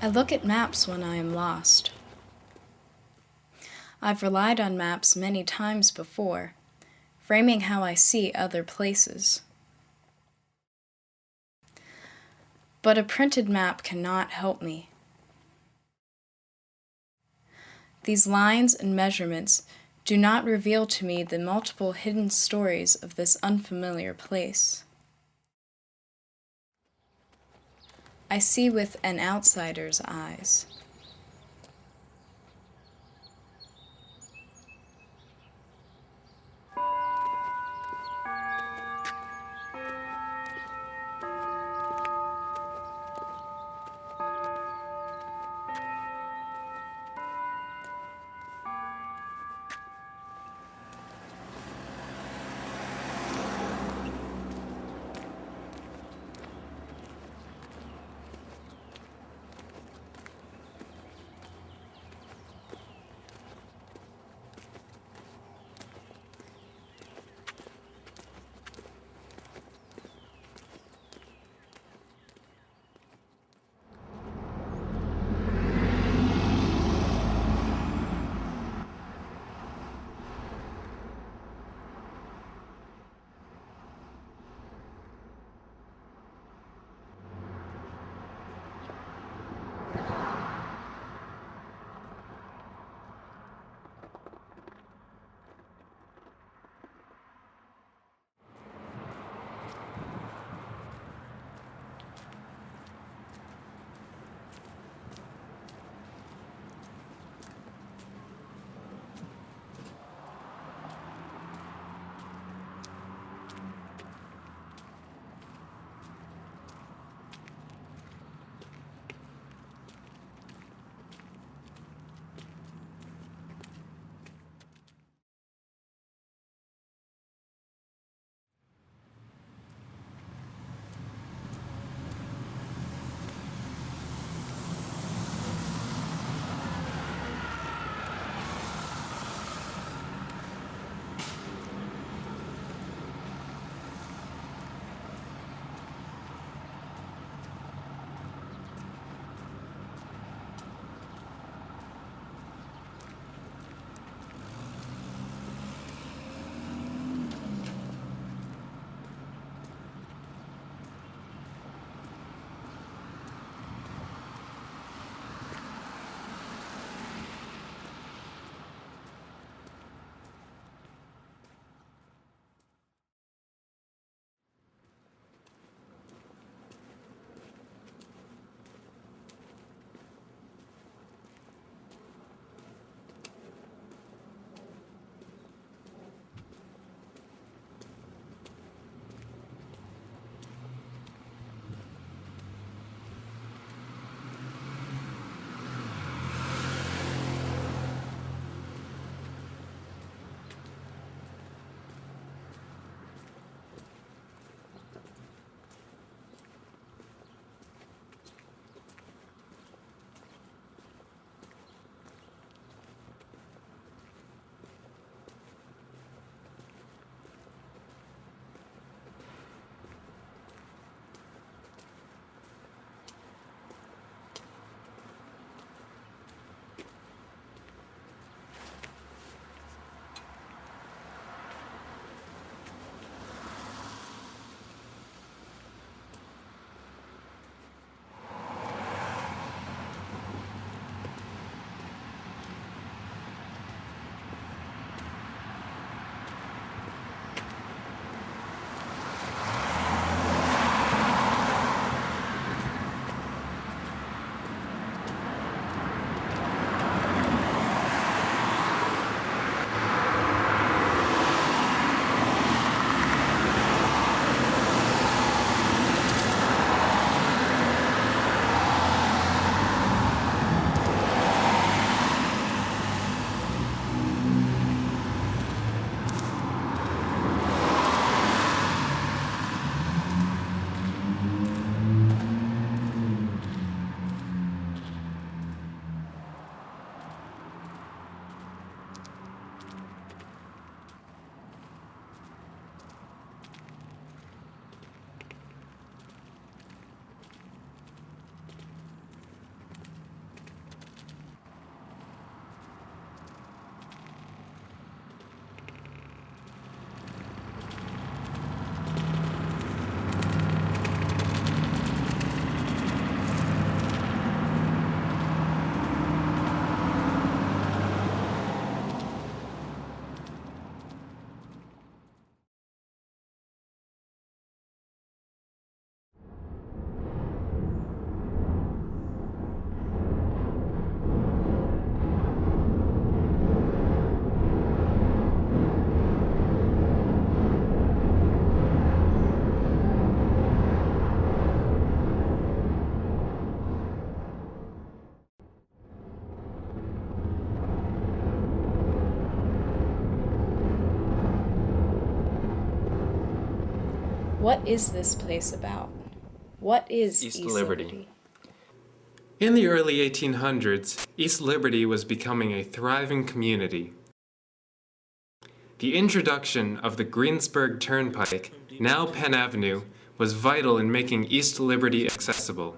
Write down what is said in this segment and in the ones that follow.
I look at maps when I am lost. I've relied on maps many times before, framing how I see other places. But a printed map cannot help me. These lines and measurements do not reveal to me the multiple hidden stories of this unfamiliar place. I see with an outsider's eyes. What is this place about? What is East East Liberty. Liberty? In the early 1800s, East Liberty was becoming a thriving community. The introduction of the Greensburg Turnpike, now Penn Avenue, was vital in making East Liberty accessible.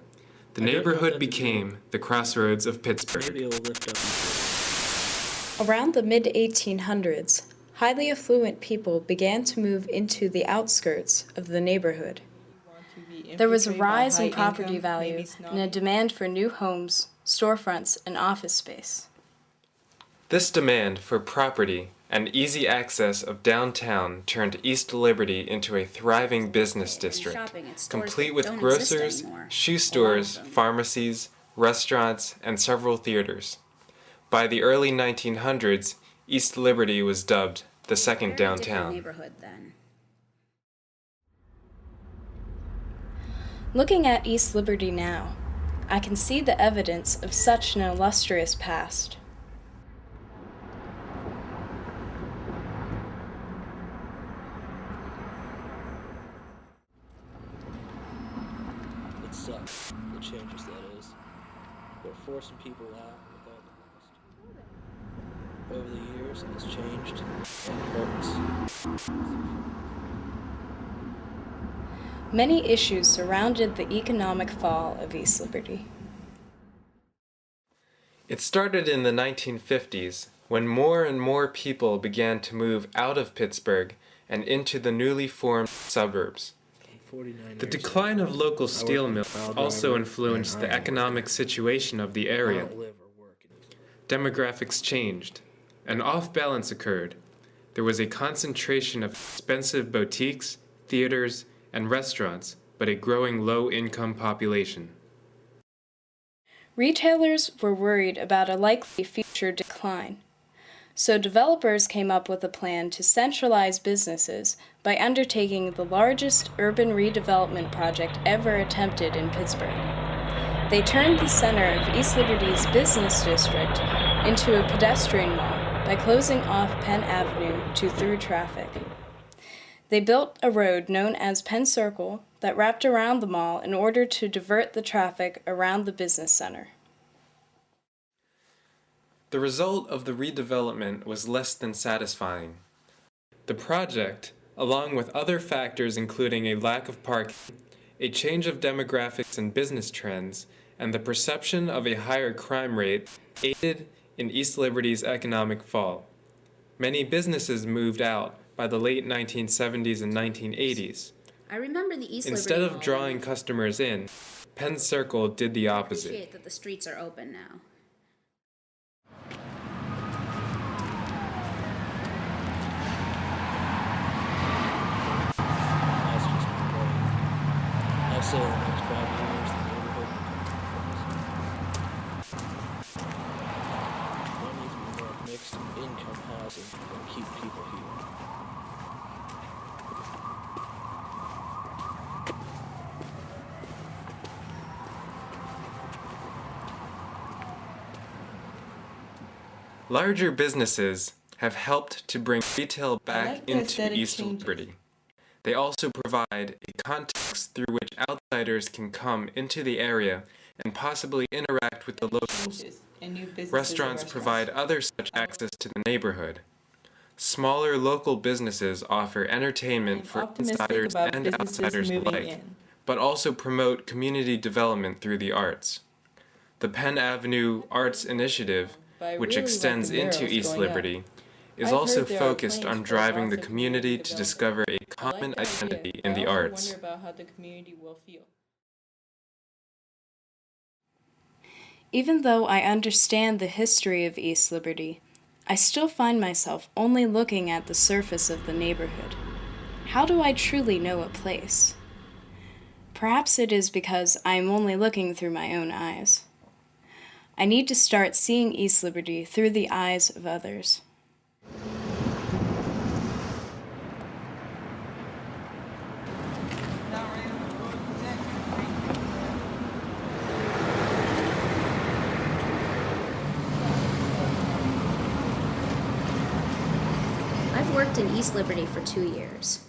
The neighborhood became the crossroads of Pittsburgh. Around the mid-1800s, highly affluent people began to move into the outskirts of the neighborhood. There was a rise in property value and a demand for new homes, storefronts, and office space. This demand for property and easy access of downtown turned East Liberty into a thriving business district, complete with grocers, shoe stores, pharmacies, restaurants, and several theaters. By the early 1900s, East Liberty was dubbed the second downtown. Looking at East Liberty now, I can see the evidence of such an illustrious past. It sucks, the changes that is. We're forcing people out without the cost. Over the years, it has changed and hurts. Many issues surrounded the economic fall of East Liberty. It started in the 1950s, when more and more people began to move out of Pittsburgh and into the newly formed suburbs. The decline of local steel mills also influenced the economic situation of the area. Demographics changed. An off-balance occurred. There was a concentration of expensive boutiques, theaters, and restaurants, but a growing low-income population. Retailers were worried about a likely future decline, so developers came up with a plan to centralize businesses by undertaking the largest urban redevelopment project ever attempted in Pittsburgh. They turned the center of East Liberty's business district into a pedestrian mall by closing off Penn Avenue to through traffic. They built a road known as Penn Circle that wrapped around the mall in order to divert the traffic around the business center. The result of the redevelopment was less than satisfying. The project, along with other factors including a lack of parking, a change of demographics and business trends, and the perception of a higher crime rate, aided in East Liberty's economic fall. Many businesses moved out by the late 1970s and 1980s. I remember the East Liberty Instead of Mall. drawing customers in, Penn Circle did the I opposite. appreciate that the streets are open now. That's just my point. I say in the next 5 years, the neighborhood will become more mixed income housing will keep people here. Larger businesses have helped to bring retail back into East Liberty. They also provide a context through which outsiders can come into the area and possibly interact with the locals. Restaurants provide other such access to the neighborhood. Smaller local businesses offer entertainment for insiders and outsiders alike, but also promote community development through the arts. The Penn Avenue Arts Initiative, which extends into East Liberty, is also focused on driving the community to discover a common identity in the arts. Even though I understand the history of East Liberty, I still find myself only looking at the surface of the neighborhood. How do I truly know a place? Perhaps it is because I am only looking through my own eyes. I need to start seeing East Liberty through the eyes of others. I've worked in East Liberty for 2 years.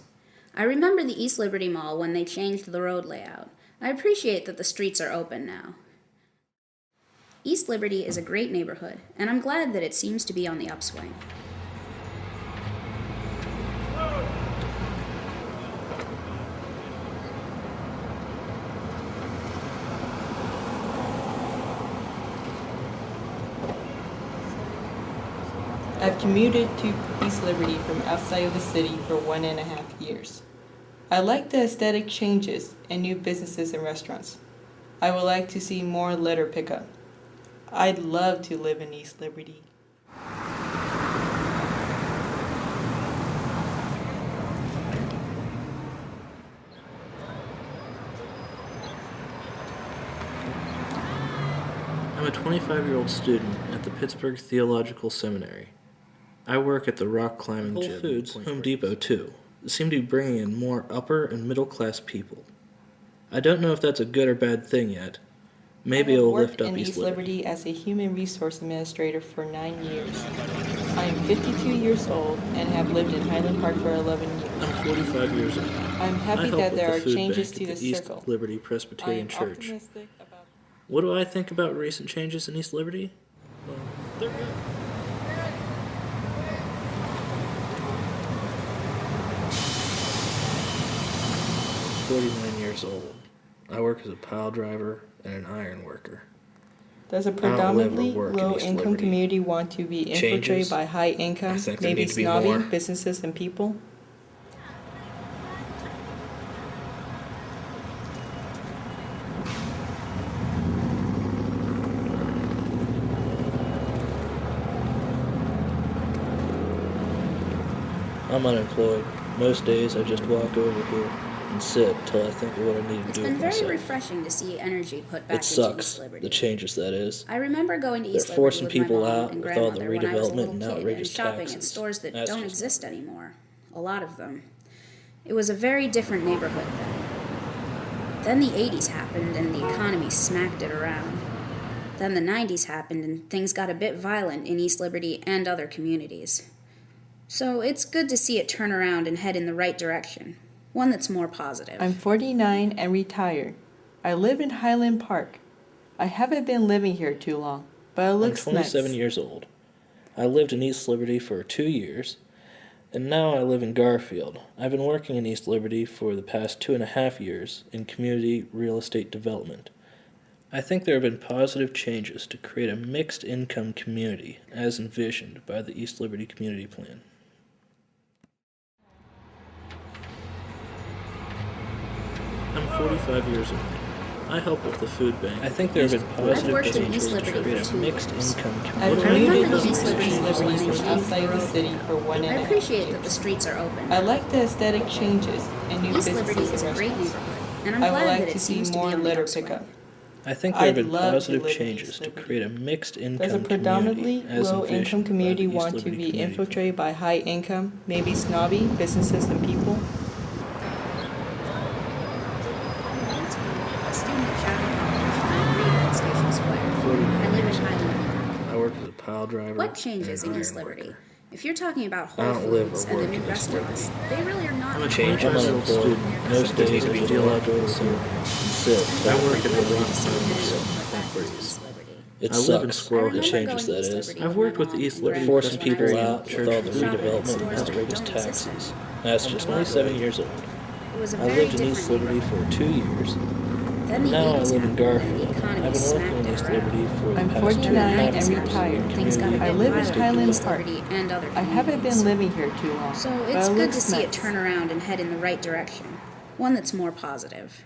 I remember the East Liberty Mall when they changed the road layout. I appreciate that the streets are open now. East Liberty is a great neighborhood, and I'm glad that it seems to be on the upswing. I've commuted to East Liberty from outside of the city for 1.5 years. I like the aesthetic changes and new businesses and restaurants. I would like to see more litter pickup. I'd love to live in East Liberty. I'm a 25-year-old student at the Pittsburgh Theological Seminary. I work at the rock climbing Whole gym. Foods, Home Depot too, seem to be bringing in more upper and middle class people. I don't know if that's a good or bad thing yet. Maybe it'll lift up East Liberty. I have worked in East Liberty as a human resource administrator for 9 years. I am 52 years old and have lived in Highland Park for 11 years. I'm 45 years old. I'm happy that there are changes to the East circle. Liberty Presbyterian Church. What do I think about recent changes in East Liberty? Well, they're good. 49 years old. I work as a pile driver and an iron worker. Does a predominantly low-income community want to be infiltrated by high-income, maybe snobby businesses and people? I'm unemployed. Most days I just walk over here and sit till I think of what I need to do with myself. It's been very refreshing to see energy put back into East Liberty. The changes, that is. I remember going to East They're Liberty forcing with people my mom out and with all the grandmother when I was a redevelopment little and kid outrageous and shopping taxes. at stores that That's don't just exist anymore. A lot of them. It was a very different neighborhood then. Then the 80s happened and the economy smacked it around. Then the 90s happened and things got a bit violent in East Liberty and other communities. So it's good to see it turn around and head in the right direction. One that's more positive. I'm 49 and retired. I live in Highland Park. I haven't been living here too long, but it looks nice. I'm 27 years old. I lived in East Liberty for 2 years, and now I live in Garfield. I've been working in East Liberty for the past 2.5 years in community real estate development. I think there have been positive changes to create a mixed income community as envisioned by the East Liberty Community Plan. I'm 45 years old. I help with the food bank. I think there have been positive changes to create a mixed income I've community. commuted to East Liberty from outside the city for 1.5 years. I appreciate that the streets are open. I like the aesthetic changes and new East businesses Liberty is a and great restaurants. neighborhood, and I'm I would glad like that to it see seems to be more on the litter upswing. pickup. I think there have I'd been love to positive live in changes East to Liberty. create a mixed income Does a community predominantly as low-income envisioned by community the East want to Liberty be Community infiltrated by high-income, maybe snobby businesses and people? A student at Chatham College, and I read at Station Square. 49 I live years in old. Highland. I work as a pile driver What changes and in an East iron Liberty? worker. If you're talking about I Whole don't live or Foods and the work new in East restaurants, they really are not. I'm unemployed. Most days I just walk over here and sit till I work at the rock climbing gym. It sucks. The changes, that is. I've worked with the East Liberty forcing people out with all the redevelopment and outrageous taxes. That's just 27 years old. I lived in East Liberty for 2 years. Then the Now I 80s live in happened, and the Garfield. economy I've been smacked working in it East around. Liberty for the I'm past 49 and 2.5 years. retired. Things got a bit I live in violent Highland East Park. Liberty and other I haven't been communities. living here too long, So but it's it good looks to see nice. it turn around and head in the right direction. One that's more positive.